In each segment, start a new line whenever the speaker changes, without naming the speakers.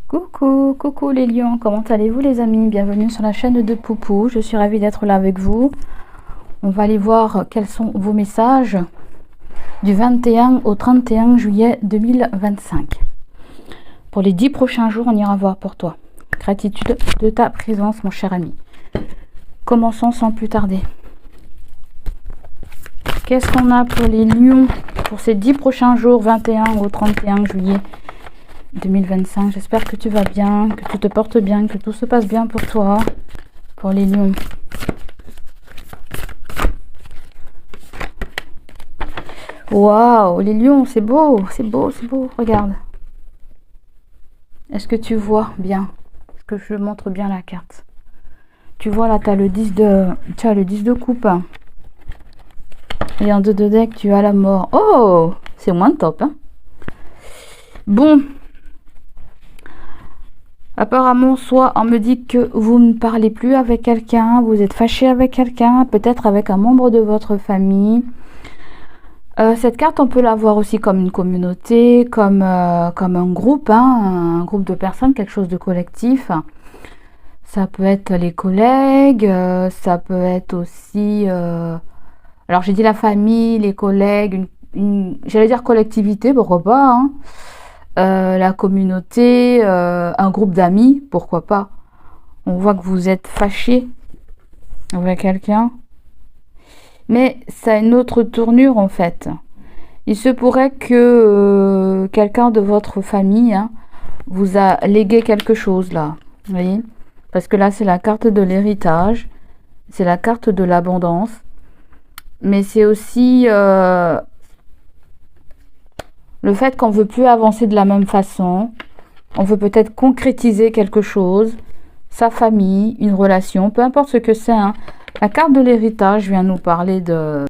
Coucou, coucou les lions, comment allez-vous les amis? Bienvenue sur la chaîne de Poupou, je suis ravie d'être là avec vous. On va aller voir quels sont vos messages du 21 au 31 juillet 2025. Pour les 10 prochains jours, on ira voir pour toi. Gratitude de ta présence mon cher ami. Commençons sans plus tarder. Qu'est-ce qu'on a pour les lions pour ces 10 prochains jours, 21 au 31 juillet 2025. J'espère que tu vas bien, que tu te portes bien, que tout se passe bien pour toi, pour les lions. Waouh, les lions, c'est beau, c'est beau, c'est beau, regarde. Est-ce que tu vois bien? Est-ce que je montre bien la carte? Tu vois là, tu as le 10 de coupe. Et en deux de deck, tu as la mort. Oh, c'est moins top, hein? Bon. Apparemment, soit on me dit que vous ne parlez plus avec quelqu'un, vous êtes fâché avec quelqu'un, peut-être avec un membre de votre famille. Cette carte, on peut la voir aussi comme une communauté, comme un groupe, hein, un groupe de personnes, quelque chose de collectif. Ça peut être les collègues, ça peut être aussi... alors j'ai dit la famille, les collègues, j'allais dire collectivité, pourquoi pas, hein. La communauté, un groupe d'amis, pourquoi pas. On voit que vous êtes fâché avec quelqu'un. Mais ça a une autre tournure en fait. Il se pourrait que quelqu'un de votre famille vous a légué quelque chose là. Vous voyez? Parce que là c'est la carte de l'héritage. C'est la carte de l'abondance. Mais c'est aussi... le fait qu'on ne veut plus avancer de la même façon, on veut peut-être concrétiser quelque chose, sa famille, une relation, peu importe ce que c'est. Hein. La carte de l'héritage vient nous parler de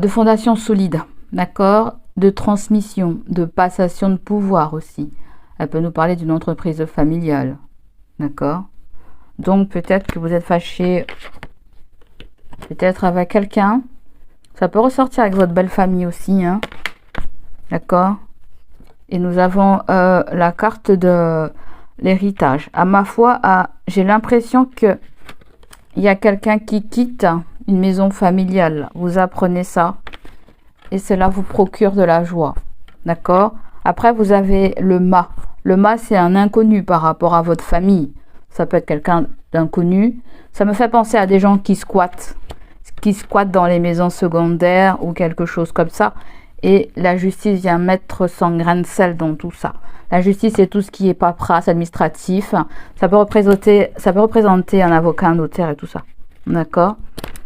fondation solide, d'accord, de transmission, de passation de pouvoir aussi. Elle peut nous parler d'une entreprise familiale, d'accord. Donc peut-être que vous êtes fâché, peut-être avec quelqu'un. Ça peut ressortir avec votre belle famille aussi, hein. D'accord. Et nous avons la carte de l'héritage. À ma foi, j'ai l'impression que il y a quelqu'un qui quitte une maison familiale. Vous apprenez ça. Et cela vous procure de la joie. D'accord. Après, vous avez le mât. Le mât, c'est un inconnu par rapport à votre famille. Ça peut être quelqu'un d'inconnu. Ça me fait penser à des gens qui squattent dans les maisons secondaires ou quelque chose comme ça. Et la justice vient mettre son grain de sel dans tout ça. La justice, c'est tout ce qui est paperasse, administratif. Ça peut représenter un avocat, un notaire et tout ça. D'accord?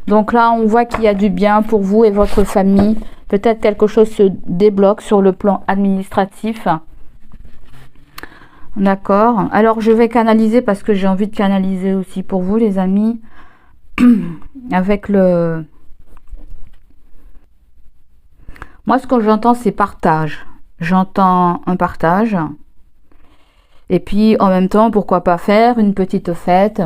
Donc là, on voit qu'il y a du bien pour vous et votre famille. Peut-être quelque chose se débloque sur le plan administratif. D'accord? Alors, je vais canaliser parce que j'ai envie de canaliser aussi pour vous, les amis. Avec le... Moi, ce que j'entends, c'est partage. J'entends un partage. Et puis, en même temps, pourquoi pas faire une petite fête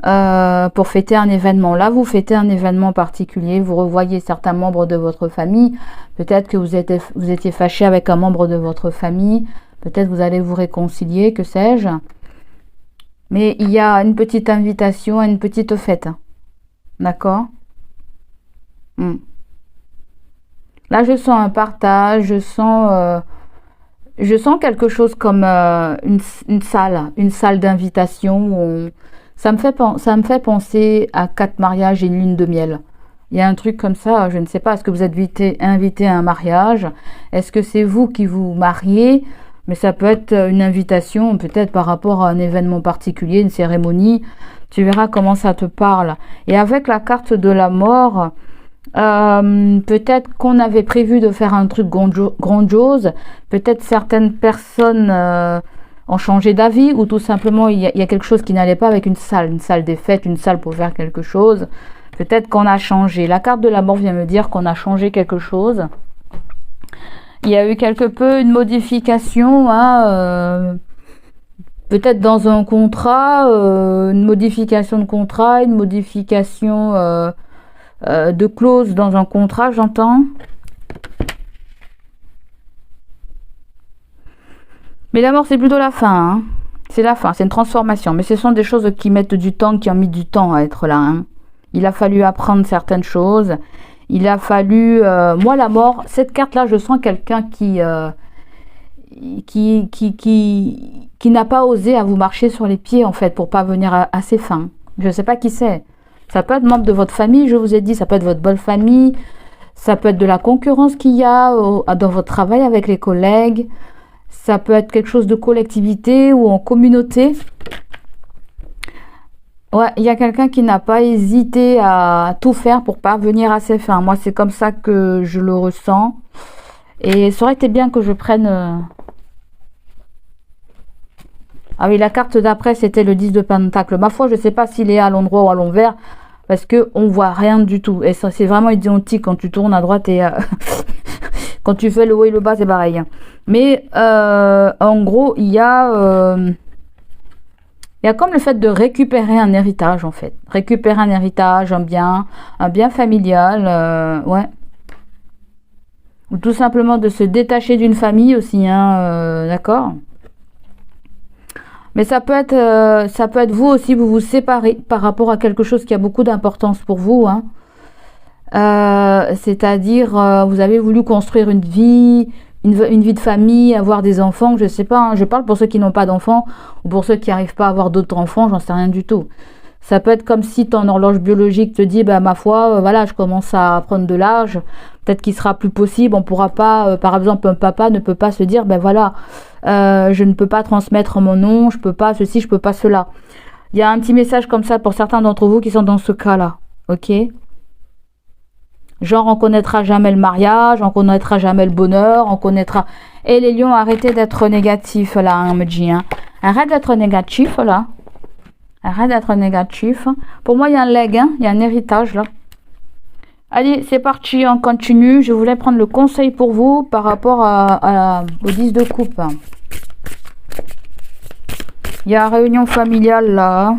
pour fêter un événement. Là, vous fêtez un événement particulier. Vous revoyez certains membres de votre famille. Peut-être que vous étiez fâché avec un membre de votre famille. Peut-être vous allez vous réconcilier, que sais-je. Mais il y a une petite invitation à une petite fête. D'accord? Là, je sens un partage, je sens quelque chose comme une salle d'invitation. Ça me fait penser à 4 mariages et une lune de miel. Il y a un truc comme ça, je ne sais pas, est-ce que vous êtes invité à un mariage? Est-ce que c'est vous qui vous mariez? Mais ça peut être une invitation, peut-être par rapport à un événement particulier, une cérémonie. Tu verras comment ça te parle. Et avec la carte de la mort... peut-être qu'on avait prévu de faire un truc grandiose, peut-être certaines personnes ont changé d'avis ou tout simplement il y a quelque chose qui n'allait pas avec une salle des fêtes, une salle pour faire quelque chose. Peut-être qu'on a changé. La carte de la mort vient me dire qu'on a changé quelque chose. Il y a eu quelque peu une modification, hein, peut-être dans un contrat, une modification de contrat, une modification... de clause dans un contrat, j'entends. Mais la mort, c'est plutôt la fin. Hein. C'est la fin, c'est une transformation. Mais ce sont des choses qui mettent du temps, qui ont mis du temps à être là. Hein. Il a fallu apprendre certaines choses. Il a fallu... moi, la mort, cette carte-là, je sens quelqu'un qui n'a pas osé à vous marcher sur les pieds, en fait, pour pas venir à ses fins. Je ne sais pas qui c'est. Ça peut être membre de votre famille, je vous ai dit. Ça peut être votre bonne famille. Ça peut être de la concurrence qu'il y a dans votre travail avec les collègues. Ça peut être quelque chose de collectivité ou en communauté. Ouais, il y a quelqu'un qui n'a pas hésité à tout faire pour parvenir à ses fins. Moi, c'est comme ça que je le ressens. Et ça aurait été bien que je prenne... Ah oui, la carte d'après, c'était le 10 de Pentacle. Ma foi, je ne sais pas s'il est à l'endroit ou à l'envers, parce qu'on ne voit rien du tout. Et ça, c'est vraiment identique quand tu tournes à droite et... quand tu fais le haut et le bas, c'est pareil. Mais en gros, il y a comme le fait de récupérer un héritage, en fait. Récupérer un héritage, un bien familial, ouais. Ou tout simplement de se détacher d'une famille aussi, hein, d'accord. Mais ça peut être vous aussi, vous vous séparez par rapport à quelque chose qui a beaucoup d'importance pour vous, hein. C'est-à-dire, vous avez voulu construire une vie de famille, avoir des enfants, je sais pas, hein, je parle pour ceux qui n'ont pas d'enfants, ou pour ceux qui n'arrivent pas à avoir d'autres enfants, j'en sais rien du tout. Ça peut être comme si ton horloge biologique te dit, bah, ma foi, voilà, je commence à prendre de l'âge, peut-être qu'il sera plus possible, on pourra pas, par exemple, un papa ne peut pas se dire, ben voilà, je ne peux pas transmettre mon nom, je peux pas ceci, je peux pas cela. Il y a un petit message comme ça pour certains d'entre vous qui sont dans ce cas-là, ok? Genre, on connaîtra jamais le mariage, on connaîtra jamais le bonheur, on connaîtra... Et les lions, arrêtez d'être négatifs, là, hein, me dit, hein. Arrête d'être négatif, là. Arrête d'être négatif. Pour moi, il y a un leg, hein. Il y a un héritage, là. Allez, c'est parti, on continue. Je voulais prendre le conseil pour vous par rapport au 10 de coupe. Il y a réunion familiale, là.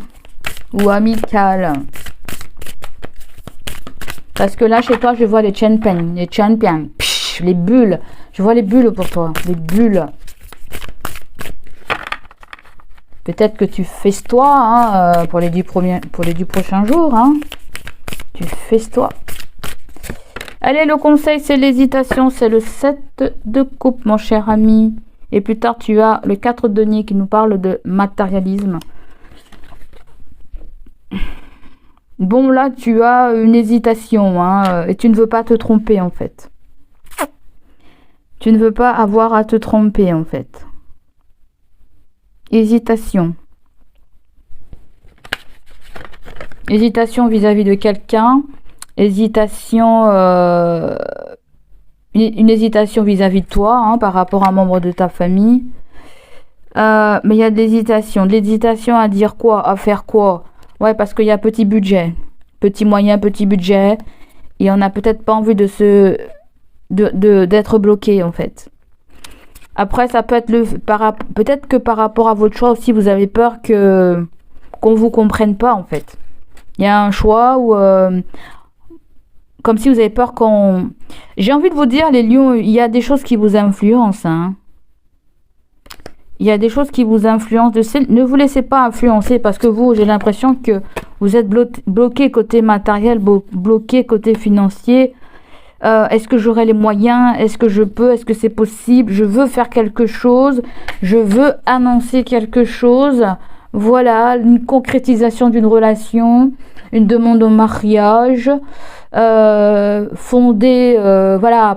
Ou amicale. Parce que là, chez toi, je vois les champions, les bulles. Je vois les bulles pour toi, les bulles. Peut-être que tu festoies hein, pour les 10 prochains jours. Hein. Tu festoies. Allez, le conseil, c'est l'hésitation. C'est le 7 de coupe, mon cher ami. Et plus tard, tu as le 4 de denier qui nous parle de matérialisme. Bon, là, tu as une hésitation, hein, et tu ne veux pas te tromper, en fait. Tu ne veux pas avoir à te tromper, en fait. Hésitation. Hésitation vis-à-vis de quelqu'un. Hésitation... une hésitation vis-à-vis de toi, hein, par rapport à un membre de ta famille. Mais il y a de l'hésitation. De l'hésitation à dire quoi, à faire quoi. Ouais, parce qu'il y a petit budget, petit moyen, petit budget, et on n'a peut-être pas envie d'être bloqué en fait. Après, ça peut être peut-être que par rapport à votre choix aussi, vous avez peur qu'on vous comprenne pas en fait. Il y a un choix où, comme si vous avez peur qu'on. J'ai envie de vous dire, les lions, il y a des choses qui vous influencent, hein. Il y a des choses qui vous influencent. Ne vous laissez pas influencer parce que vous, j'ai l'impression que vous êtes bloqué côté matériel, bloqué côté financier. Est-ce que j'aurai les moyens? Est-ce que je peux? Est-ce que c'est possible? Je veux faire quelque chose. Je veux annoncer quelque chose. Voilà, une concrétisation d'une relation, une demande au mariage, voilà,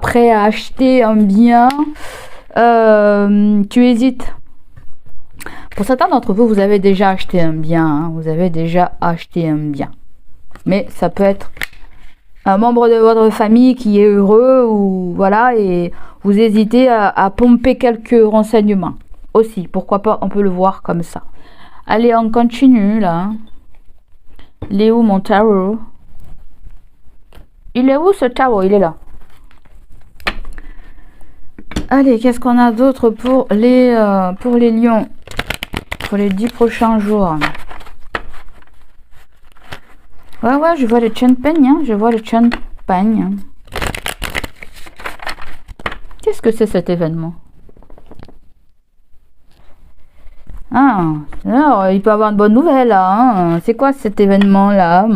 prêt à acheter un bien. Tu hésites. Pour certains d'entre vous, vous avez déjà acheté un bien. Hein, vous avez déjà acheté un bien. Mais ça peut être un membre de votre famille qui est heureux ou voilà et vous hésitez à pomper quelques renseignements. Aussi, pourquoi pas, on peut le voir comme ça. Allez, on continue là. Il est où mon tarot? Il est où ce tarot? Il est là. Allez, qu'est-ce qu'on a d'autre pour les lions? Pour les 10 prochains jours. Ouais, je vois le champagne, hein, je vois le champagne. Qu'est-ce que c'est cet événement? Ah, alors, il peut avoir une bonne nouvelle là. Hein. C'est quoi cet événement-là?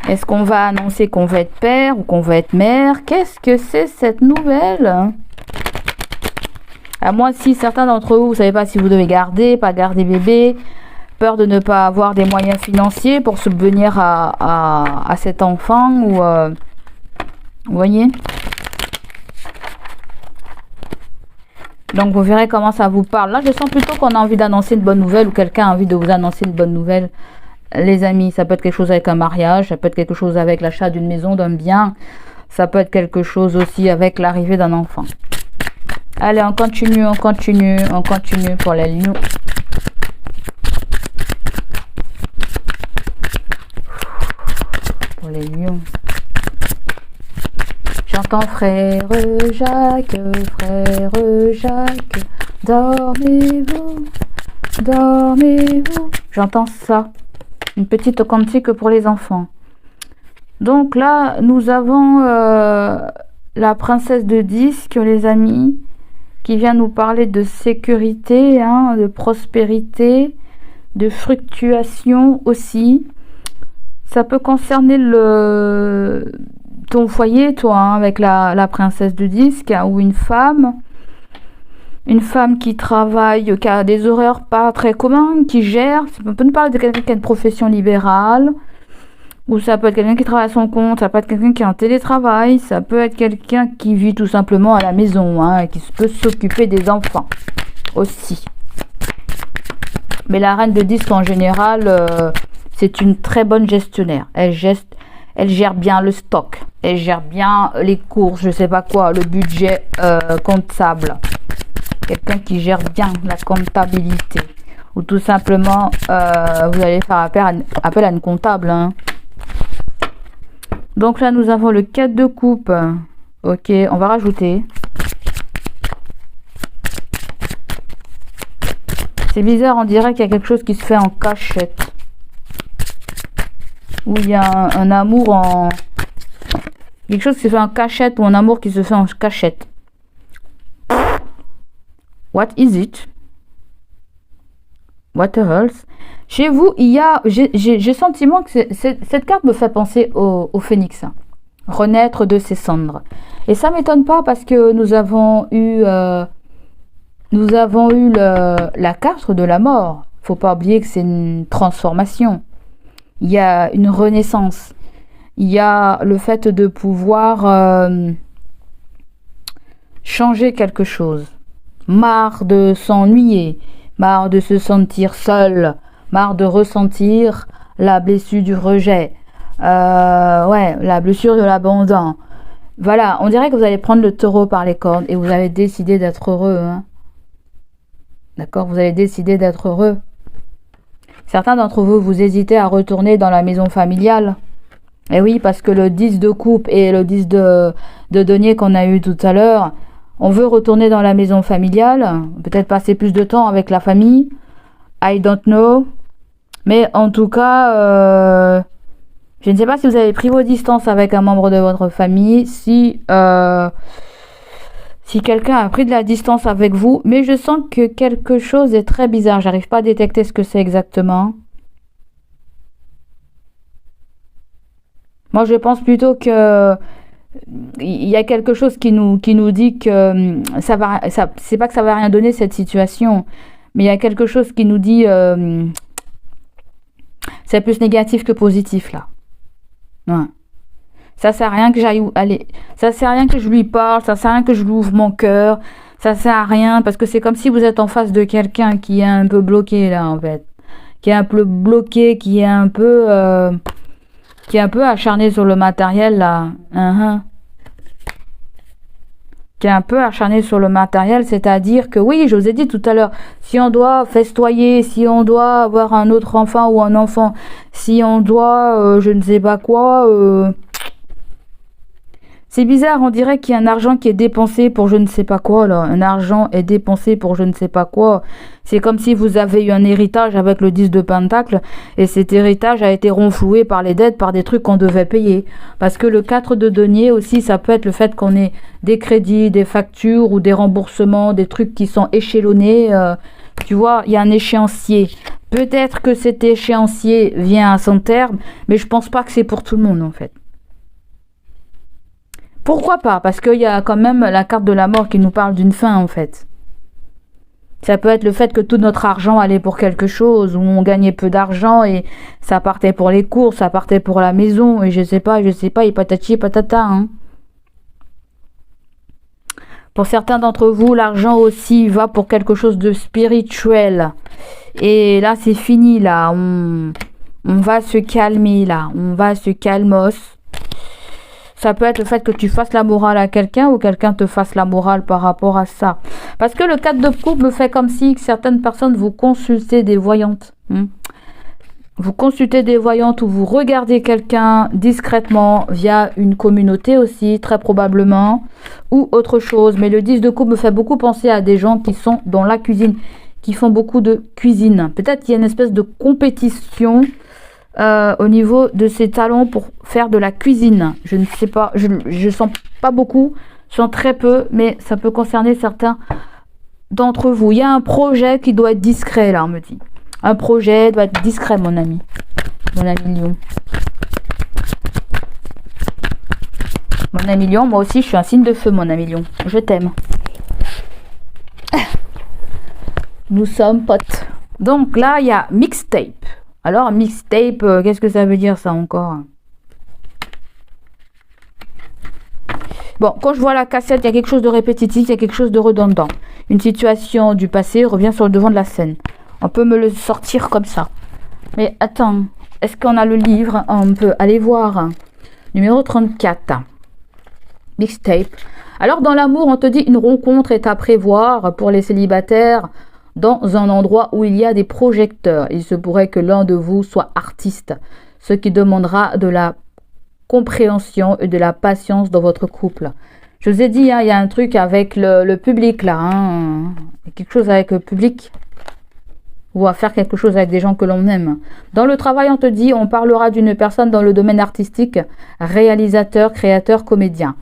Est-ce qu'on va annoncer qu'on va être père ou qu'on va être mère? Qu'est-ce que c'est cette nouvelle? À moins si certains d'entre vous, vous savez pas si vous devez garder, pas garder bébé, peur de ne pas avoir des moyens financiers pour subvenir à cet enfant ou vous voyez. Donc vous verrez comment ça vous parle. Là je sens plutôt qu'on a envie d'annoncer une bonne nouvelle ou quelqu'un a envie de vous annoncer une bonne nouvelle. Les amis, ça peut être quelque chose avec un mariage, ça peut être quelque chose avec l'achat d'une maison, d'un bien, ça peut être quelque chose aussi avec l'arrivée d'un enfant. Allez, on continue pour les lions. Pour les lions. J'entends frère Jacques, dormez-vous, dormez-vous. J'entends ça. Une petite cantique pour les enfants. Donc là, nous avons la princesse de disque, les amis, qui vient nous parler de sécurité, hein, de prospérité, de fructuation aussi. Ça peut concerner ton foyer, toi, hein, avec la princesse de disque, hein, ou une femme qui travaille, qui a des horaires pas très communs, qui gère. On peut nous parler de quelqu'un qui a une profession libérale, ou ça peut être quelqu'un qui travaille à son compte, ça peut être quelqu'un qui est en télétravail, ça peut être quelqu'un qui vit tout simplement à la maison, hein, et qui peut s'occuper des enfants aussi. Mais la reine de disque en général, c'est une très bonne gestionnaire. Elle gère bien le stock, elle gère bien les courses, je sais pas quoi, le budget comptable. Quelqu'un qui gère bien la comptabilité. Ou tout simplement, vous allez faire appel à une comptable. Hein. Donc là, nous avons le 4 de coupe. Ok, on va rajouter. C'est bizarre, on dirait qu'il y a quelque chose qui se fait en cachette. Ou il y a un amour en... Quelque chose qui se fait en cachette ou un amour qui se fait en cachette. What is it? What else? Chez vous, il y a... J'ai le sentiment que cette carte me fait penser au phénix. Renaître de ses cendres. Et ça m'étonne pas parce que nous avons eu la carte de la mort. Faut pas oublier que c'est une transformation. Il y a une renaissance. Il y a le fait de pouvoir changer quelque chose. Marre de s'ennuyer, marre de se sentir seul, marre de ressentir la blessure du rejet, la blessure de l'abandon. Voilà, on dirait que vous allez prendre le taureau par les cornes et vous avez décidé d'être heureux. Hein. D'accord, vous allez décider d'être heureux. Certains d'entre vous, vous hésitez à retourner dans la maison familiale. Et oui, parce que le 10 de coupe et le 10 de denier qu'on a eu tout à l'heure, on veut retourner dans la maison familiale, peut-être passer plus de temps avec la famille. I don't know. Mais en tout cas, je ne sais pas si vous avez pris vos distances avec un membre de votre famille, si quelqu'un a pris de la distance avec vous, mais je sens que quelque chose est très bizarre. J'arrive pas à détecter ce que c'est exactement. Moi, je pense plutôt que il y a quelque chose qui nous dit que c'est pas que ça va rien donner cette situation, mais il y a quelque chose qui nous dit c'est plus négatif que positif là. Ouais. Ça sert à rien que j'aille aller, ça sert à rien que je lui parle, ça sert à rien que je lui ouvre mon cœur, ça sert à rien parce que c'est comme si vous êtes en face de quelqu'un qui est un peu bloqué là en fait, qui est un peu bloqué, qui est un peu acharné sur le matériel là. Qui est un peu acharné sur le matériel, c'est-à-dire que oui, je vous ai dit tout à l'heure, si on doit festoyer, si on doit avoir un autre enfant ou un enfant, si on doit je ne sais pas quoi, C'est bizarre, on dirait qu'il y a un argent qui est dépensé pour je ne sais pas quoi, là. Un argent est dépensé pour je ne sais pas quoi. C'est comme si vous avez eu un héritage avec le 10 de Pentacle et cet héritage a été renfloué par les dettes, par des trucs qu'on devait payer. Parce que le 4 de denier aussi, ça peut être le fait qu'on ait des crédits, des factures ou des remboursements, des trucs qui sont échelonnés. Tu vois, il y a un échéancier. Peut-être que cet échéancier vient à son terme, mais je pense pas que c'est pour tout le monde en fait. Pourquoi pas? Parce qu'il y a quand même la carte de la mort qui nous parle d'une fin en fait. Ça peut être le fait que tout notre argent allait pour quelque chose, où on gagnait peu d'argent et ça partait pour les courses, ça partait pour la maison et je sais pas, et patati et patata. Hein. Pour certains d'entre vous, l'argent aussi va pour quelque chose de spirituel. Et là, c'est fini là. On va se calmer là. On va se calmos. Ça peut être le fait que tu fasses la morale à quelqu'un ou quelqu'un te fasse la morale par rapport à ça. Parce que le 4 de coupe me fait comme si certaines personnes vous consultez des voyantes. Vous consultez des voyantes ou vous regardez quelqu'un discrètement via une communauté aussi, très probablement, ou autre chose. Mais le 10 de coupe me fait beaucoup penser à des gens qui sont dans la cuisine, qui font beaucoup de cuisine. Peut-être qu'il y a une espèce de compétition au niveau de ses talents pour faire de la cuisine. Je ne sais pas, je sens pas beaucoup, je sens très peu, mais ça peut concerner certains d'entre vous. Il y a un projet qui doit être discret là, on me dit. Un projet doit être discret, mon ami Lion. Mon ami Lion, moi aussi je suis un signe de feu, mon ami Lion. Je t'aime. Nous sommes potes. Donc là, il y a mixtape. Alors, mixtape, qu'est-ce que ça veut dire ça encore? Bon, quand je vois la cassette, il y a quelque chose de répétitif, il y a quelque chose de redondant. Une situation du passé revient sur le devant de la scène. On peut me le sortir comme ça. Mais attends, est-ce qu'on a le livre? On peut aller voir. Numéro 34. Mixtape. Alors, dans l'amour, on te dit une rencontre est à prévoir pour les célibataires dans un endroit où il y a des projecteurs. Il se pourrait que l'un de vous soit artiste, ce qui demandera de la compréhension et de la patience dans votre couple. Je vous ai dit, hein, il y a un truc avec le public là. Hein. Il y a quelque chose avec le public. Ou à faire quelque chose avec des gens que l'on aime. Dans le travail, on te dit, on parlera d'une personne dans le domaine artistique, réalisateur, créateur, comédien.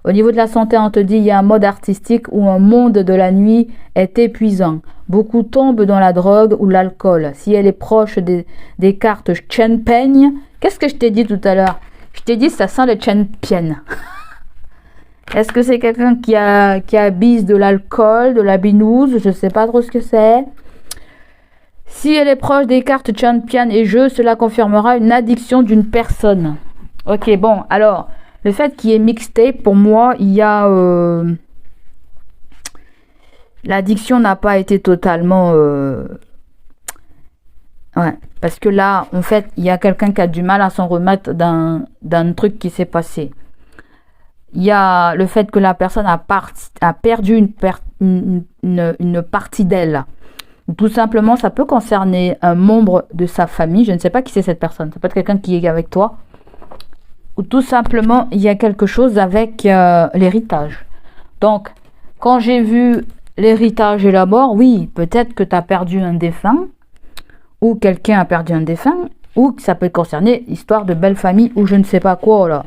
Au niveau de la santé, on te dit, il y a un mode artistique où un monde de la nuit est épuisant. Beaucoup tombent dans la drogue ou l'alcool. Si elle est proche des cartes champagne, qu'est-ce que je t'ai dit tout à l'heure? Je t'ai dit, ça sent le champagne. Est-ce que c'est quelqu'un qui abuse de l'alcool, de la binouse? Je ne sais pas trop ce que c'est. Si elle est proche des cartes champagne et jeu, cela confirmera une addiction d'une personne. Ok, bon, alors... Le fait qu'il y ait mixtape, pour moi, il y a... l'addiction n'a pas été totalement... Ouais, parce que là, en fait, il y a quelqu'un qui a du mal à s'en remettre d'un truc qui s'est passé. Il y a le fait que la personne a perdu une partie d'elle. Tout simplement, ça peut concerner un membre de sa famille. Je ne sais pas qui c'est cette personne. Ça peut être quelqu'un qui est avec toi. Ou tout simplement, il y a quelque chose avec l'héritage. Donc, quand j'ai vu l'héritage et la mort, oui, peut-être que tu as perdu un défunt, ou quelqu'un a perdu un défunt, ou que ça peut concerner l'histoire de belle famille, ou je ne sais pas quoi, là.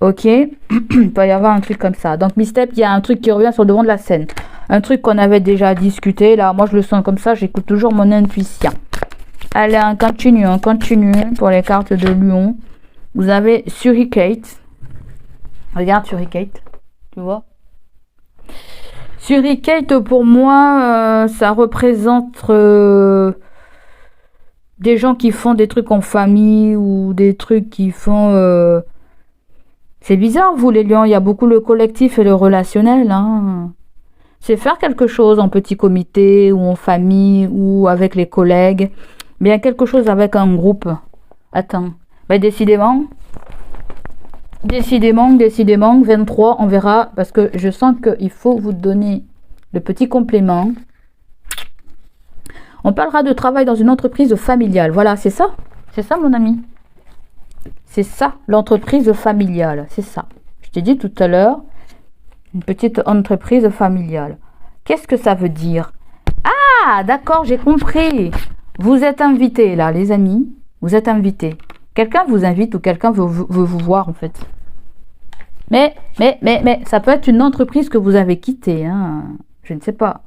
Ok, il peut y avoir un truc comme ça. Donc, mixtape, il y a un truc qui revient sur le devant de la scène. Un truc qu'on avait déjà discuté, là, moi je le sens comme ça, j'écoute toujours mon intuition. Allez, on continue pour les cartes de Lion. Vous avez Suricate. Regarde Suricate. Tu vois? Suricate, pour moi, ça représente des gens qui font des trucs en famille ou des trucs qui font... C'est bizarre, vous les lions. Il y a beaucoup le collectif et le relationnel. Hein. C'est faire quelque chose en petit comité ou en famille ou avec les collègues. Mais il y a quelque chose avec un groupe. Attends. Ben décidément, 23, on verra, parce que je sens qu'il faut vous donner le petit complément. On parlera de travail dans une entreprise familiale. Voilà, c'est ça mon ami. C'est ça, l'entreprise familiale, c'est ça. Je t'ai dit tout à l'heure, une petite entreprise familiale. Qu'est-ce que ça veut dire? Ah, d'accord, j'ai compris. Vous êtes invités là, les amis. Vous êtes invités. Quelqu'un vous invite ou quelqu'un veut vous voir en fait. Mais, ça peut être une entreprise que vous avez quittée. Hein. Je ne sais pas.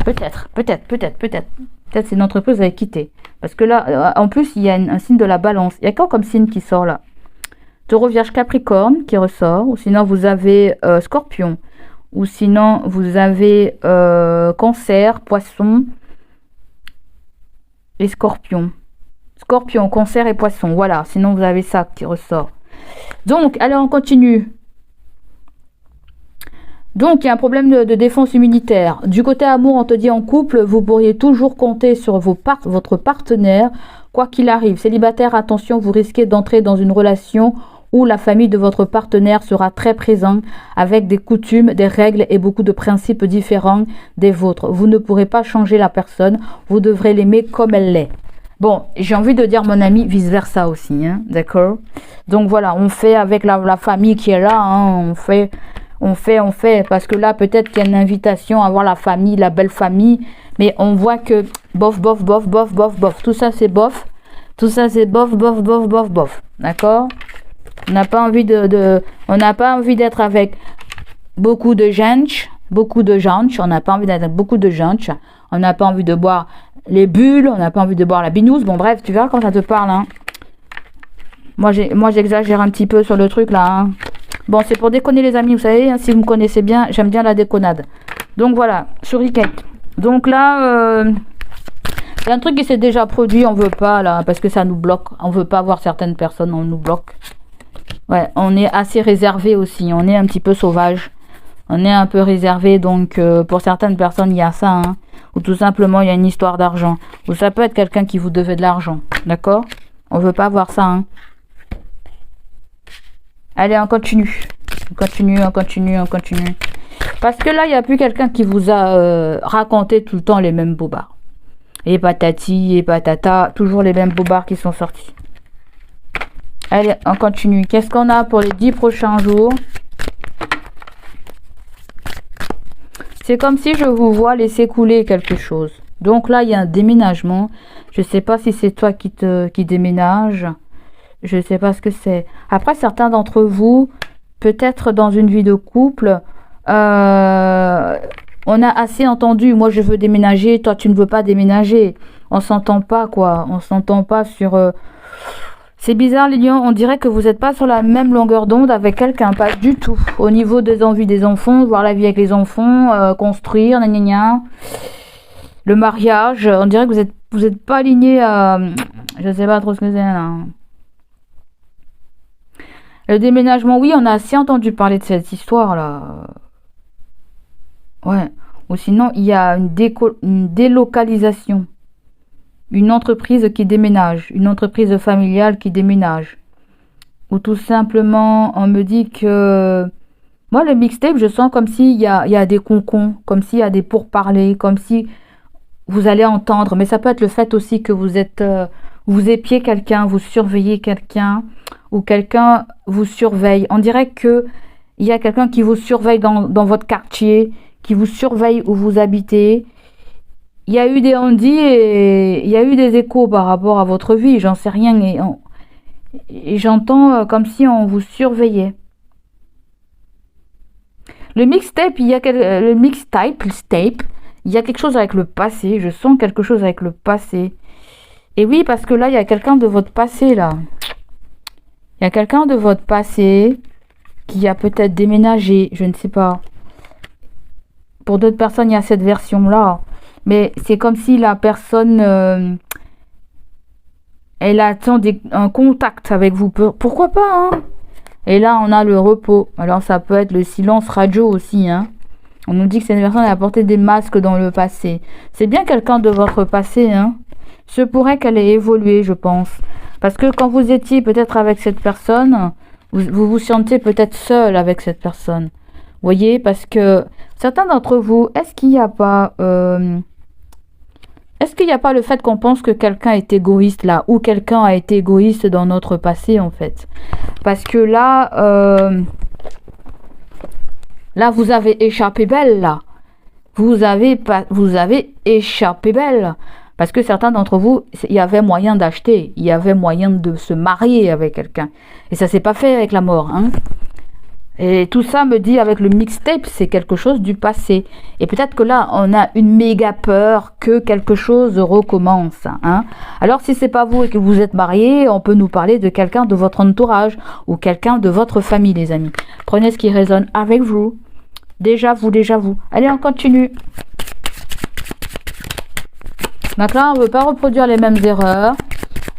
Peut-être c'est une entreprise que vous avez quittée. Parce que là, en plus, il y a un signe de la balance. Il y a quoi comme signe qui sort là? Taureau, Vierge, Capricorne qui ressort. Ou sinon, vous avez Scorpion. Ou sinon, vous avez Cancer, Poisson et Scorpion. Scorpion, Cancer et Poisson. Voilà, sinon vous avez ça qui ressort. Donc, allez, on continue. Donc, il y a un problème de défense immunitaire. Du côté amour, on te dit en couple, vous pourriez toujours compter sur votre partenaire, quoi qu'il arrive. Célibataire, attention, vous risquez d'entrer dans une relation où la famille de votre partenaire sera très présente avec des coutumes, des règles et beaucoup de principes différents des vôtres. Vous ne pourrez pas changer la personne, vous devrez l'aimer comme elle l'est. Bon, j'ai envie de dire mon ami vice-versa aussi, hein, d'accord? Donc voilà, on fait avec la famille qui est là, hein, on fait, parce que là peut-être qu'il y a une invitation à voir la famille, la belle famille, mais on voit que bof, tout ça c'est bof, d'accord? On n'a pas envie on n'a pas envie d'être avec beaucoup de gens, on n'a pas envie d'être avec beaucoup de gens, on n'a pas envie de boire les bulles, on n'a pas envie de boire la binouse, bon bref, tu verras quand ça te parle, hein. Moi j'exagère un petit peu sur le truc là, hein. Bon, c'est pour déconner les amis, vous savez, hein, si vous me connaissez bien, j'aime bien la déconnade. Donc voilà, souriquette. Donc là, c'est un truc qui s'est déjà produit, on veut pas là, parce que ça nous bloque, on veut pas voir certaines personnes, on nous bloque. Ouais, on est assez réservé aussi, on est un petit peu sauvage. On est un peu réservé, donc pour certaines personnes, il y a ça, hein, ou tout simplement, il y a une histoire d'argent. Ou ça peut être quelqu'un qui vous devait de l'argent, d'accord? On veut pas voir ça, hein. Allez, on continue. On continue. Parce que là, il n'y a plus quelqu'un qui vous a raconté tout le temps les mêmes bobards. Et patati, et patata, toujours les mêmes bobards qui sont sortis. Allez, on continue. Qu'est-ce qu'on a pour les 10 prochains jours? C'est comme si je vous vois laisser couler quelque chose. Donc là, il y a un déménagement. Je ne sais pas si c'est toi qui déménage. Je ne sais pas ce que c'est. Après, certains d'entre vous, peut-être dans une vie de couple, on a assez entendu. Moi, je veux déménager. Toi, tu ne veux pas déménager. On s'entend pas, quoi. On s'entend pas sur... C'est bizarre, les lions. On dirait que vous n'êtes pas sur la même longueur d'onde avec quelqu'un. Pas du tout. Au niveau des envies des enfants, voir la vie avec les enfants, construire, gna gna gna. Le mariage, on dirait que vous êtes pas aligné à... Je ne sais pas trop ce que c'est, là. Le déménagement, oui, on a assez entendu parler de cette histoire-là. Ouais. Ou sinon, il y a une délocalisation. Une entreprise qui déménage. Une entreprise familiale qui déménage. Ou tout simplement, on me dit que... Moi, le mixtape, je sens comme s'il y a des concons. Comme s'il y a des pourparlers. Comme si vous allez entendre. Mais ça peut être le fait aussi que vous épiez quelqu'un, vous surveillez quelqu'un. Ou quelqu'un vous surveille. On dirait que il y a quelqu'un qui vous surveille dans votre quartier, qui vous surveille où vous habitez. Il y a eu des on-dit et il y a eu des échos par rapport à votre vie, j'en sais rien. Et j'entends comme si on vous surveillait. Le mixtape, il y a quelque chose avec le passé. Je sens quelque chose avec le passé. Et oui, parce que là, il y a quelqu'un de votre passé, là. Il y a quelqu'un de votre passé qui a peut-être déménagé, je ne sais pas. Pour d'autres personnes, il y a cette version-là. Mais c'est comme si la personne, elle attend un contact avec vous. Pourquoi pas, hein? Et là, on a le repos. Alors, ça peut être le silence radio aussi, hein. On nous dit que cette personne a porté des masques dans le passé. C'est bien quelqu'un de votre passé, hein. Ce pourrait qu'elle ait évolué, je pense. Parce que quand vous étiez peut-être avec cette personne, vous vous sentez peut-être seul avec cette personne. Vous voyez, parce que certains d'entre vous, est-ce qu'il n'y a pas le fait qu'on pense que quelqu'un est égoïste là, ou quelqu'un a été égoïste dans notre passé en fait? Parce que là, Là, vous avez échappé belle, là. Vous avez échappé belle. Parce que certains d'entre vous, il y avait moyen d'acheter. Il y avait moyen de se marier avec quelqu'un. Et ça s'est pas fait avec la mort, hein. Et tout ça me dit avec le mixtape, c'est quelque chose du passé. Et peut-être que là, on a une méga peur que quelque chose recommence. Hein. Alors, si c'est pas vous et que vous êtes marié, on peut nous parler de quelqu'un de votre entourage ou quelqu'un de votre famille, les amis. Prenez ce qui résonne avec vous. Déjà vous, déjà vous. Allez, on continue. Donc là, on ne veut pas reproduire les mêmes erreurs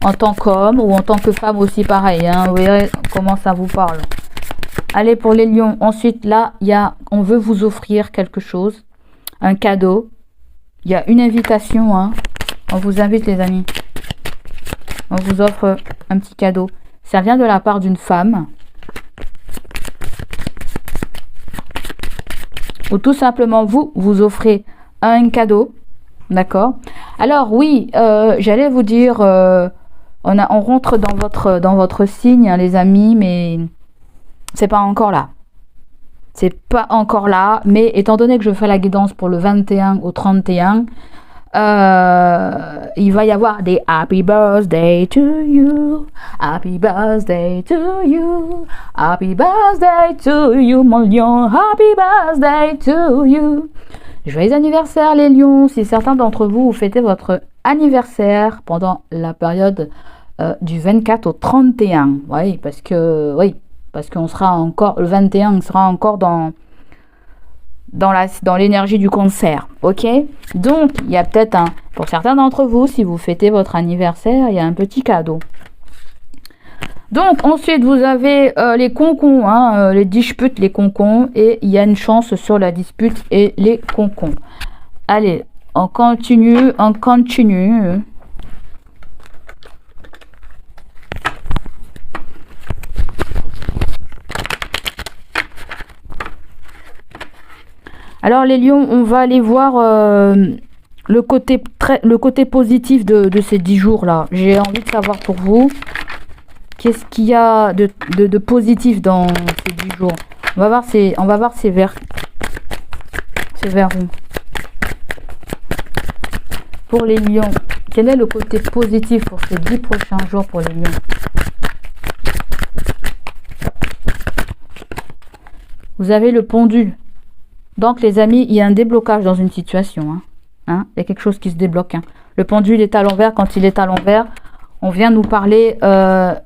en tant qu'homme ou en tant que femme aussi pareil. Hein. Vous verrez comment ça vous parle. Allez, pour les lions. Ensuite, là, on veut vous offrir quelque chose. Un cadeau. Il y a une invitation. Hein. On vous invite, les amis. On vous offre un petit cadeau. Ça vient de la part d'une femme. Ou tout simplement, vous offrez un cadeau. D'accord. Alors, oui, j'allais vous dire, on rentre dans votre signe, hein, les amis, mais... c'est pas encore là. C'est pas encore là. Mais étant donné que je fais la guidance pour le 21 au 31, il va y avoir des Happy Birthday to you. Happy Birthday to you. Happy Birthday to you, mon lion. Happy Birthday to you. Joyeux anniversaire, les lions. Si certains d'entre vous, vous fêtez votre anniversaire pendant la période du 24 au 31. Oui, parce qu'on sera encore, le 21, on sera encore dans l'énergie du concert, ok? Donc, il y a peut-être pour certains d'entre vous, si vous fêtez votre anniversaire, il y a un petit cadeau. Donc, ensuite, vous avez les concons, hein, les disputes, les concons, et il y a une chance sur la dispute et les concons. Allez, on continue. Alors les lions, on va aller voir le côté positif de ces 10 jours-là. J'ai envie de savoir pour vous, qu'est-ce qu'il y a de positif dans ces 10 jours. On va voir ces vers ronds. Pour les lions, quel est le côté positif pour ces 10 prochains jours pour les lions? Vous avez le pendule. Donc, les amis, il y a un déblocage dans une situation. Il y a quelque chose qui se débloque. Le pendule est à l'envers. Quand il est à l'envers, on vient nous parler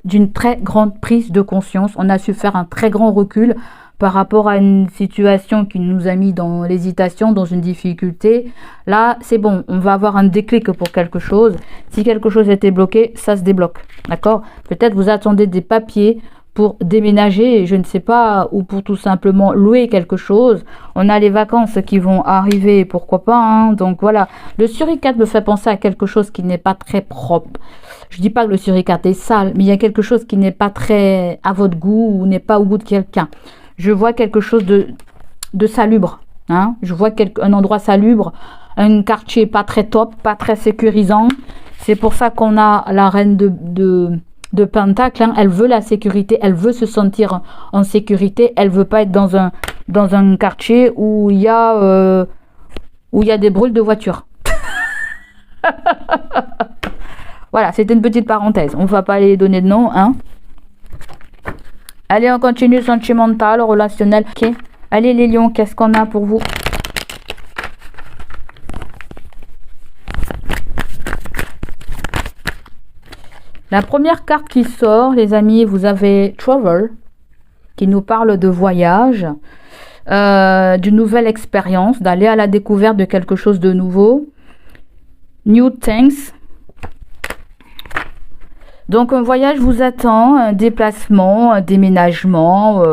d'une très grande prise de conscience. On a su faire un très grand recul par rapport à une situation qui nous a mis dans l'hésitation, dans une difficulté. Là, c'est bon. On va avoir un déclic pour quelque chose. Si quelque chose était bloqué, ça se débloque. D'accord? Peut-être vous attendez des papiers pour déménager, je ne sais pas, ou pour tout simplement louer quelque chose. On a les vacances qui vont arriver, pourquoi pas. Donc voilà, le suricate me fait penser à quelque chose qui n'est pas très propre. Je dis pas que le suricate est sale, mais il y a quelque chose qui n'est pas très à votre goût ou n'est pas au goût de quelqu'un. Je vois quelque chose de salubre. Je vois un endroit salubre, un quartier pas très top, pas très sécurisant. C'est pour ça qu'on a la reine de Pentacle, elle veut la sécurité, elle veut se sentir en sécurité, elle veut pas être dans un quartier où il y a des brûles de voitures. Voilà, c'était une petite parenthèse. On va pas les donner de nom, Allez, on continue, sentimental, relationnel. Ok. Allez les lions, qu'est-ce qu'on a pour vous? La première carte qui sort, les amis, vous avez Travel, qui nous parle de voyage, d'une nouvelle expérience, d'aller à la découverte de quelque chose de nouveau. New things. Donc un voyage vous attend, un déplacement, un déménagement,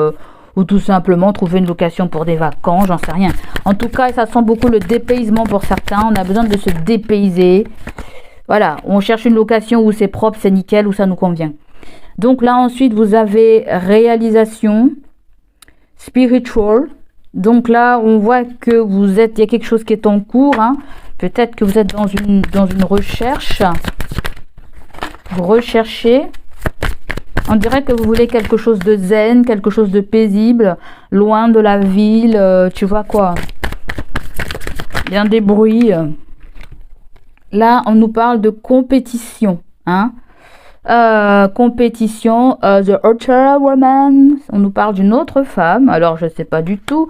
ou tout simplement trouver une location pour des vacances, j'en sais rien. En tout cas, ça sent beaucoup le dépaysement pour certains, on a besoin de se dépayser. Voilà, on cherche une location où c'est propre, c'est nickel, où ça nous convient. Donc là, ensuite, vous avez réalisation, spiritual. Donc là, on voit que il y a quelque chose qui est en cours. Peut-être que vous êtes dans une recherche. Vous recherchez. On dirait que vous voulez quelque chose de zen, quelque chose de paisible, loin de la ville, tu vois quoi. Bien des bruits. Là, on nous parle de compétition, hein. Compétition, the other woman. On nous parle d'une autre femme. Alors, je sais pas du tout.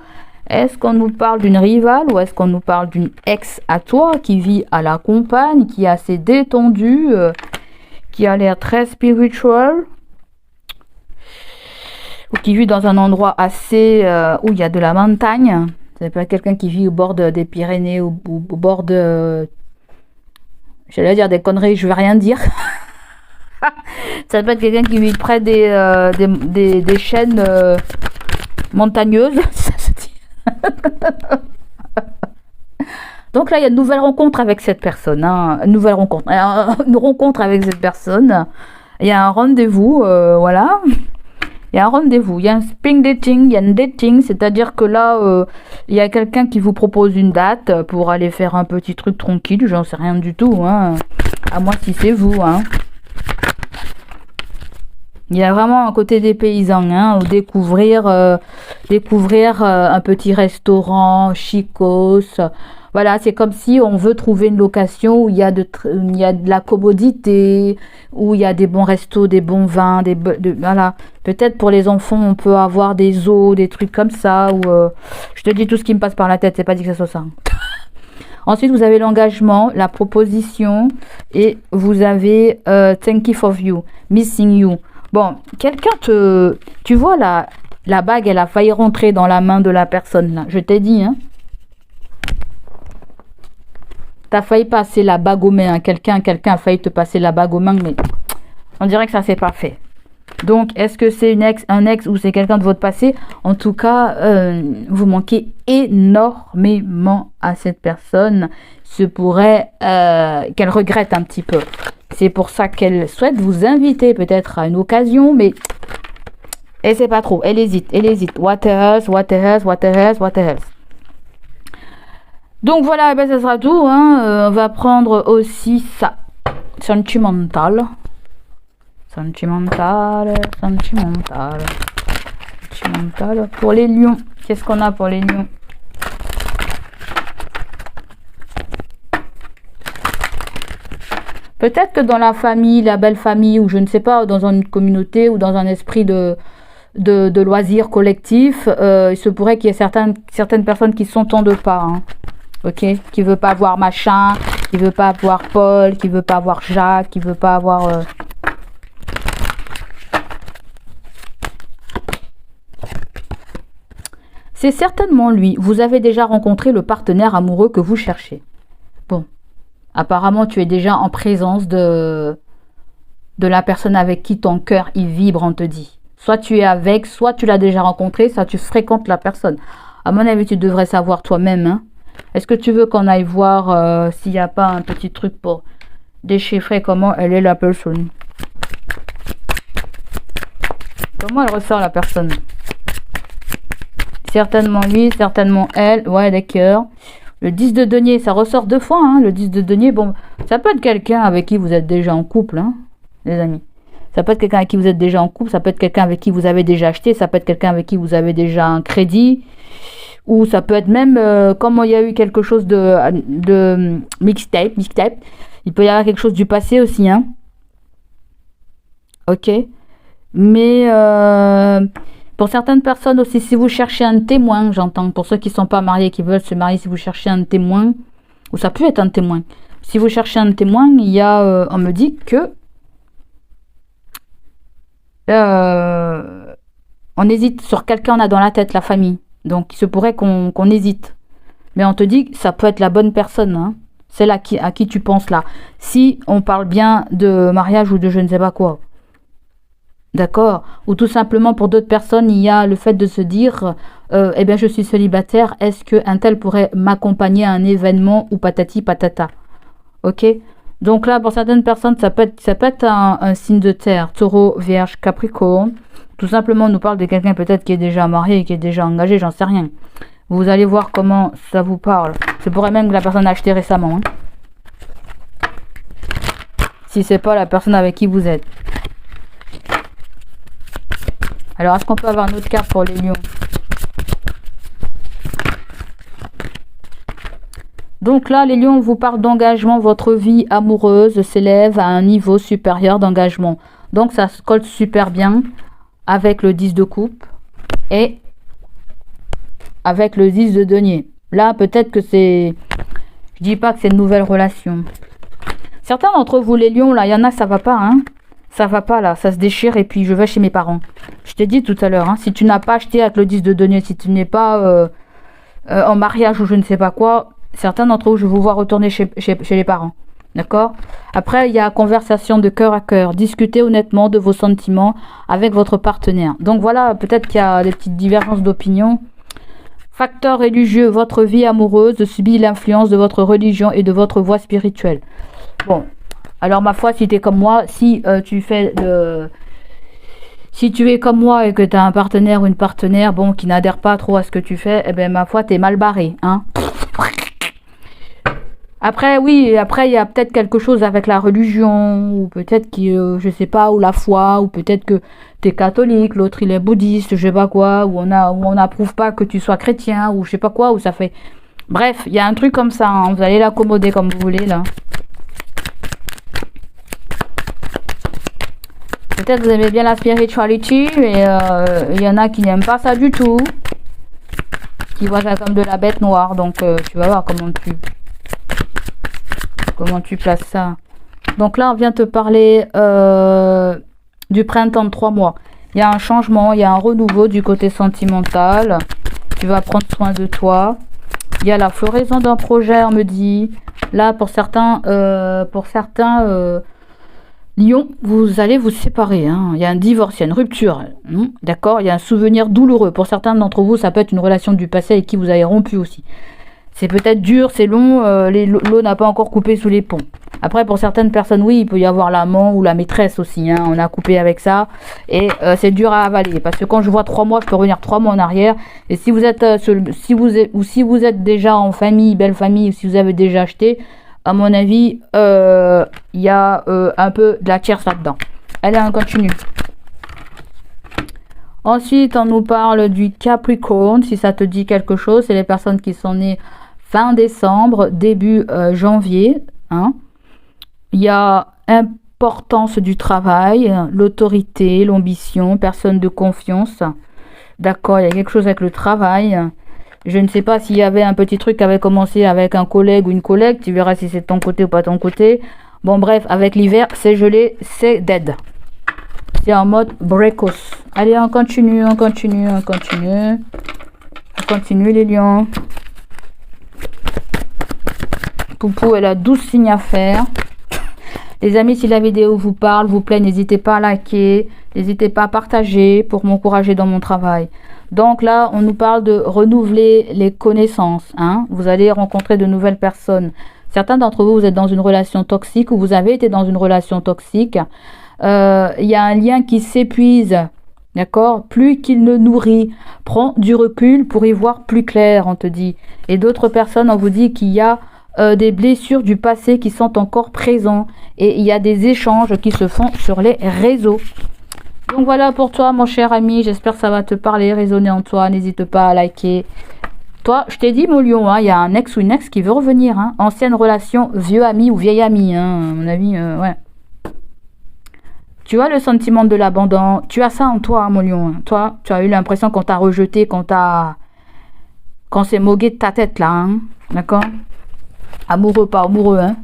Est-ce qu'on nous parle d'une rivale ou est-ce qu'on nous parle d'une ex à toi qui vit à la campagne, qui est assez détendue, qui a l'air très spiritual, ou qui vit dans un endroit assez où il y a de la montagne. C'est pas quelqu'un qui vit au bord des Pyrénées ou au bord de... J'allais dire des conneries, je vais rien dire. Ça peut être quelqu'un qui vit près des chaînes montagneuses. Ça se dit. Donc là, il y a une nouvelle rencontre avec cette personne. Hein. Une nouvelle rencontre. Une rencontre avec cette personne. Il y a un rendez-vous, voilà. Il y a un rendez-vous. Il y a un spring dating, il y a un dating. C'est-à-dire que là, il y a quelqu'un qui vous propose une date pour aller faire un petit truc tranquille. J'en sais rien du tout. Hein. À moi si c'est vous. Hein. Il y a vraiment un côté des paysans, hein, où découvrir un petit restaurant chicos. Voilà, c'est comme si on veut trouver une location où il y a de la commodité, où il y a des bons restos, des bons vins, voilà. Peut-être pour les enfants, on peut avoir des zoos, des trucs comme ça. Ou je te dis tout ce qui me passe par la tête, c'est pas dit que ça soit ça. Ensuite, vous avez l'engagement, la proposition, et vous avez thank you for you, missing you. Bon, quelqu'un tu vois la bague, elle a failli rentrer dans la main de la personne là. Je t'ai dit, hein. T'as failli passer la bague aux mains. Hein. Quelqu'un a failli te passer la bague aux mains, mais on dirait que ça s'est pas fait. Donc, est-ce que c'est un ex ou c'est quelqu'un de votre passé? En tout cas, vous manquez énormément à cette personne. Ce pourrait qu'elle regrette un petit peu. C'est pour ça qu'elle souhaite vous inviter peut-être à une occasion, mais elle sait pas trop. Elle hésite. What else? Donc voilà, ben ça sera tout. Hein. On va prendre aussi ça. Sentimental. Pour les lions. Qu'est-ce qu'on a pour les lions? Peut-être que dans la famille, la belle famille, ou je ne sais pas, dans une communauté ou dans un esprit de loisirs collectif, il se pourrait qu'il y ait certaines personnes qui s'entendent pas. Hein. Ok, qui veut pas voir machin, qui veut pas voir Paul, qui veut pas voir Jacques, qui veut pas avoir... C'est certainement lui. Vous avez déjà rencontré le partenaire amoureux que vous cherchez. Bon, apparemment tu es déjà en présence de la personne avec qui ton cœur il vibre, on te dit. Soit tu es avec, soit tu l'as déjà rencontré, soit tu fréquentes la personne. À mon avis, tu devrais savoir toi-même, hein. Est-ce que tu veux qu'on aille voir s'il n'y a pas un petit truc pour déchiffrer comment elle est la personne? Comment elle ressort la personne? Certainement lui, certainement elle. Ouais, d'accord. Le 10 de denier, ça ressort 2 fois. Hein, le 10 de denier, bon, ça peut être quelqu'un avec qui vous êtes déjà en couple, hein, les amis. Ça peut être quelqu'un avec qui vous êtes déjà en couple. Ça peut être quelqu'un avec qui vous avez déjà acheté. Ça peut être quelqu'un avec qui vous avez déjà un crédit. Ou ça peut être même, comme il y a eu quelque chose de mixtape, il peut y avoir quelque chose du passé aussi, hein. Ok. Mais pour certaines personnes aussi, si vous cherchez un témoin, j'entends, pour ceux qui ne sont pas mariés, qui veulent se marier, si vous cherchez un témoin, ou ça peut être un témoin. Si vous cherchez un témoin, il y a, on me dit que on hésite sur quelqu'un, on a dans la tête, la famille. Donc, il se pourrait qu'on hésite. Mais on te dit que ça peut être la bonne personne, hein. Celle à qui tu penses là. Si on parle bien de mariage ou de je ne sais pas quoi. D'accord? Ou tout simplement pour d'autres personnes, il y a le fait de se dire eh bien, je suis célibataire, est-ce qu'un tel pourrait m'accompagner à un événement ou patati patata? Ok? Donc là, pour certaines personnes, ça peut être un signe de terre. Taureau, Vierge, Capricorne. Tout simplement, on nous parle de quelqu'un peut-être qui est déjà marié, qui est déjà engagé, j'en sais rien. Vous allez voir comment ça vous parle. C'est pourrait même que la personne a acheté récemment. Hein. Si c'est pas la personne avec qui vous êtes. Alors, est-ce qu'on peut avoir une autre carte pour les lions? Donc là, les lions, on vous parle d'engagement. Votre vie amoureuse s'élève à un niveau supérieur d'engagement. Donc, ça se colle super bien avec le 10 de coupe et avec le 10 de denier. Là, peut-être que c'est... Je dis pas que c'est une nouvelle relation. Certains d'entre vous, les lions, là, il y en a, ça va pas, hein. Ça va pas, là. Ça se déchire et puis je vais chez mes parents. Je t'ai dit tout à l'heure, hein. Si tu n'as pas acheté avec le 10 de denier, si tu n'es pas en mariage ou je ne sais pas quoi... Certains d'entre vous, je vous vois retourner chez les parents. D'accord? Après, il y a conversation de cœur à cœur. Discutez honnêtement de vos sentiments avec votre partenaire. Donc voilà, peut-être qu'il y a des petites divergences d'opinion. Facteur religieux, votre vie amoureuse subit l'influence de votre religion et de votre voie spirituelle. Bon, alors ma foi, si tu es comme moi, si tu es comme moi et que tu as un partenaire ou une partenaire, bon, qui n'adhère pas trop à ce que tu fais, eh ben ma foi, t'es mal barré, hein? Après, oui, après, il y a peut-être quelque chose avec la religion, ou peut-être que, je sais pas, ou la foi, ou peut-être que tu es catholique, l'autre il est bouddhiste, je sais pas quoi, ou on n'approuve pas que tu sois chrétien, ou je sais pas quoi, ou ça fait... Bref, il y a un truc comme ça, hein, vous allez l'accommoder comme vous voulez, là. Peut-être vous aimez bien la spirituality, mais il y en a qui n'aiment pas ça du tout, qui voient ça comme de la bête noire, donc tu vas voir comment tu places ça. Donc là, on vient te parler du printemps de 3 mois. Il y a un changement, il y a un renouveau du côté sentimental. Tu vas prendre soin de toi. Il y a la floraison d'un projet, on me dit. Là, pour certains lions, vous allez vous séparer. Hein. Il y a un divorce, il y a une rupture. D'accord? Il y a un souvenir douloureux. Pour certains d'entre vous, ça peut être une relation du passé avec qui vous avez rompu aussi. C'est peut-être dur, c'est long, l'eau n'a pas encore coupé sous les ponts. Après, pour certaines personnes, oui, il peut y avoir l'amant ou la maîtresse aussi. Hein, on a coupé avec ça. Et c'est dur à avaler. Parce que quand je vois 3 mois, je peux revenir 3 mois en arrière. Et si vous êtes, si vous êtes déjà en famille, belle famille, ou si vous avez déjà acheté, à mon avis, il y a un peu de la tierce là-dedans. Allez, on continue. Ensuite, on nous parle du Capricorne. Si ça te dit quelque chose, c'est les personnes qui sont nées fin décembre, début janvier. Hein. Il y a importance du travail, l'autorité, l'ambition, personne de confiance. D'accord, il y a quelque chose avec le travail. Je ne sais pas s'il y avait un petit truc qui avait commencé avec un collègue ou une collègue. Tu verras si c'est de ton côté ou pas de ton côté. Bon, bref, avec l'hiver, c'est gelé, c'est dead. C'est en mode breakos. Allez, on continue, on continue, on continue. On continue les lions. Poupou, elle a 12 signes à faire. Les amis, si la vidéo vous parle, vous plaît, n'hésitez pas à liker. N'hésitez pas à partager pour m'encourager dans mon travail. Donc là, on nous parle de renouveler les connaissances. Hein. Vous allez rencontrer de nouvelles personnes. Certains d'entre vous, vous êtes dans une relation toxique ou vous avez été dans une relation toxique. Il y a un lien qui s'épuise. D'accord? Plus qu'il ne nourrit. Prends du recul pour y voir plus clair, on te dit. Et d'autres personnes, on vous dit qu'il y a des blessures du passé qui sont encore présents. Et il y a des échanges qui se font sur les réseaux. Donc voilà pour toi, mon cher ami. J'espère que ça va te parler, résonner en toi. N'hésite pas à liker. Toi, je t'ai dit, mon lion, hein, il y a un ex ou une ex qui veut revenir. Hein. Ancienne relation, vieux ami ou vieille amie. Hein, à mon avis, ouais. Tu as le sentiment de l'abandon. Tu as ça en toi, hein, mon lion. Hein. Toi, tu as eu l'impression qu'on t'a rejeté, qu'on s'est moqué de ta tête, là. Hein. D'accord? Amoureux, pas amoureux, hein.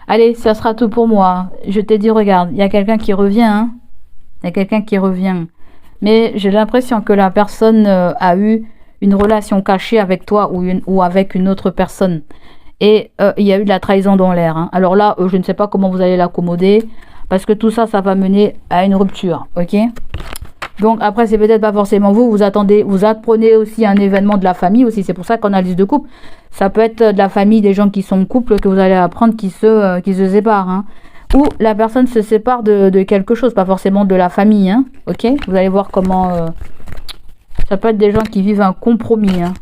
Allez, ça sera tout pour moi. Je t'ai dit, regarde, il y a quelqu'un qui revient, hein. Il y a quelqu'un qui revient. Mais j'ai l'impression que la personne a eu une relation cachée avec toi ou avec une autre personne. Et il y a eu de la trahison dans l'air. Hein. Alors là, je ne sais pas comment vous allez l'accommoder. Parce que tout ça, ça va mener à une rupture. Ok? Donc après, c'est peut-être pas forcément vous. Vous apprenez aussi un événement de la famille aussi. C'est pour ça qu'on a liste de couple. Ça peut être de la famille, des gens qui sont en couple, que vous allez apprendre qui se séparent. Hein. Ou la personne se sépare de quelque chose, pas forcément de la famille. Hein. Ok? Vous allez voir comment... ça peut être des gens qui vivent un compromis. Hein.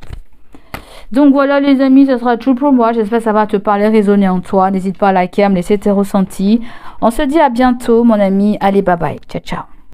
Donc voilà les amis, ce sera tout pour moi. J'espère que ça va te parler, résonner en toi. N'hésite pas à liker, à me laisser tes ressentis. On se dit à bientôt mon ami. Allez, bye bye. Ciao, ciao.